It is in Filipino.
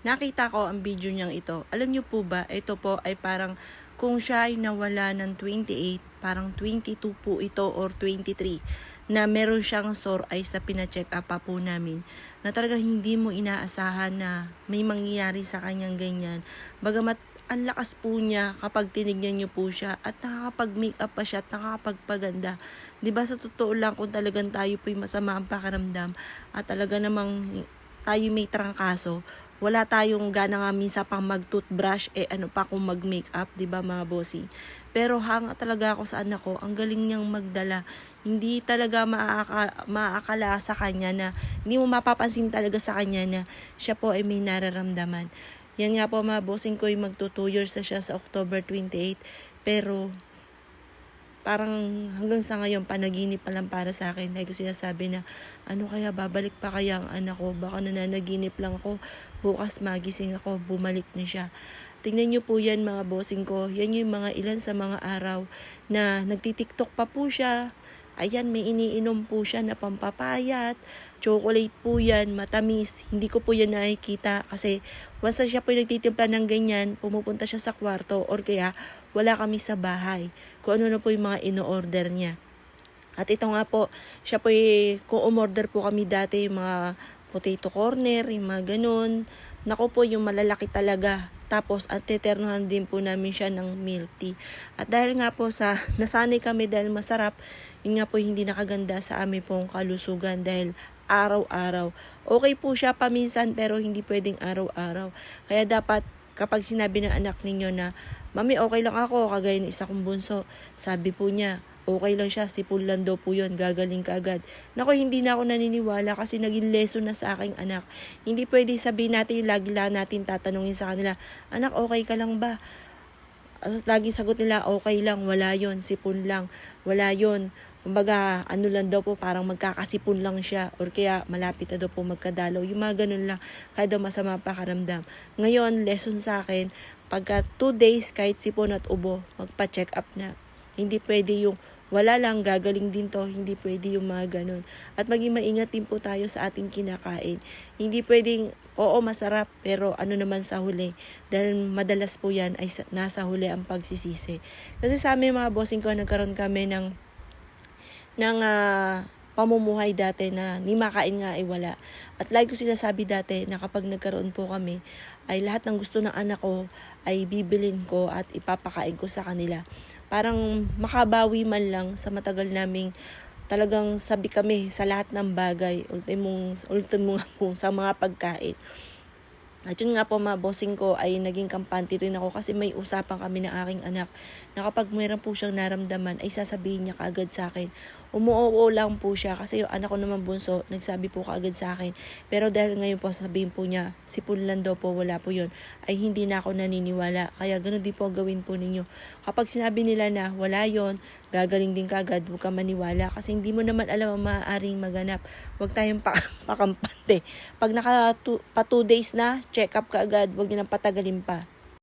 Nakita ko ang video niyang ito. Alam niyo po ba, ito po ay parang kung siya ay nawala ng 28, parang 22 po ito or 23 na meron siyang sore eyes na pina-check up pa po namin na talagang hindi mo inaasahan na may mangyayari sa kanyang ganyan. Bagamat ang lakas po niya kapag tinignan niyo po siya at nakakapag-makeup pa siya at nakakapagpaganda. 'Di ba sa totoo lang kung talagang tayo po'y masama ang pakiramdam at talaga namang tayo may trangkaso, wala tayong gana nga minsan pang mag-toothbrush, ano pa kung mag-makeup, 'di ba mga bossy? Pero hanga talaga ako sa anak ko, ang galing niyang magdala. Hindi talaga maaakala sa kanya na, hindi mo mapapansin talaga sa kanya na siya po ay may nararamdaman. Yan nga po mga bossing ko, magto 2 years na siya sa October 28, pero parang hanggang sa ngayon panaginip pa lang para sa akin. Like ko sinasabi na ano kaya, babalik pa kaya ang anak ko, baka nananaginip lang ako, bukas magising ako, bumalik na siya. Tingnan niyo po yan mga bossing ko, yan yung mga ilan sa mga araw na nagtitiktok pa po siya. Ayan, may iniinom po siya na pampapayat, chocolate po yan, matamis. Hindi ko po yan nakikita kasi once siya po nagtitimpla ng ganyan, pumupunta siya sa kwarto or kaya wala kami sa bahay. Kung ano na po yung mga ino-order niya. At ito nga po, siya po kung umorder po kami dati, yung mga potato corner, yung mga ganun. Naku po, yung malalaki talaga. Tapos, at teternohan din po namin siya ng milk tea. At dahil nga po sa, nasanay kami dahil masarap, yun nga po hindi nakaganda sa amin pong kalusugan dahil araw-araw. Okay po siya paminsan pero hindi pwedeng araw-araw. Kaya dapat kapag sinabi ng anak ninyo na, Mami, okay lang ako, kagaya ng isa kong bunso. Sabi po niya, okay lang siya, sipon lang daw po yun, gagaling ka agad. Naku, hindi na ako naniniwala kasi naging lesson na sa aking anak. Hindi pwede sabihin natin yung lagi lang natin tatanungin sa kanila, anak, okay ka lang ba? Lagi sagot nila, okay lang, wala yon, sipon lang, wala yon. Kumbaga, ano lang daw po, parang magkakasipon lang siya or kaya malapit na daw po magkadalaw. Yung mga ganun lang, kaya daw masama pakaramdam. Ngayon, lesson sa akin, pagka 2 days kahit sipon at ubo, magpa-check up na. Hindi pwede yung wala lang, gagaling din to, hindi pwede yung mga ganun. At maging maingat din po tayo sa ating kinakain. Hindi pwedeng, oo masarap, pero ano naman sa huli. Dahil madalas po yan ay nasa huli ang pagsisisi. Kasi sa amin mga bossing ko, nagkaroon kami ng pamumuhay dati na ni makain nga ay wala. At like ko sinasabi dati na kapag nagkaroon po kami, ay lahat ng gusto ng anak ko ay bibilin ko at ipapakain ko sa kanila. Parang makabawi man lang sa matagal naming talagang sabi kami sa lahat ng bagay, ultimo nga po sa mga pagkain. At yun nga po mga bossing ko ay naging kampante rin ako kasi may usapan kami ng aking anak na kapag mayroon po siyang naramdaman ay sasabihin niya kaagad sa akin. Umuoo lang po siya kasi yung anak ko naman bunso nagsabi po kaagad sa akin. Pero dahil ngayon po sabihin po niya sipon lang daw po, wala po yun, ay hindi na ako naniniwala. Kaya ganun din po gawin po ninyo. Kapag sinabi nila na wala yon, gagaling din kaagad, huwag ka maniwala kasi hindi mo naman alam ang maaaring maganap. Huwag tayong pakampante. Pag pa 2 days na, check up ka agad, huwag niyo nang patagalin pa.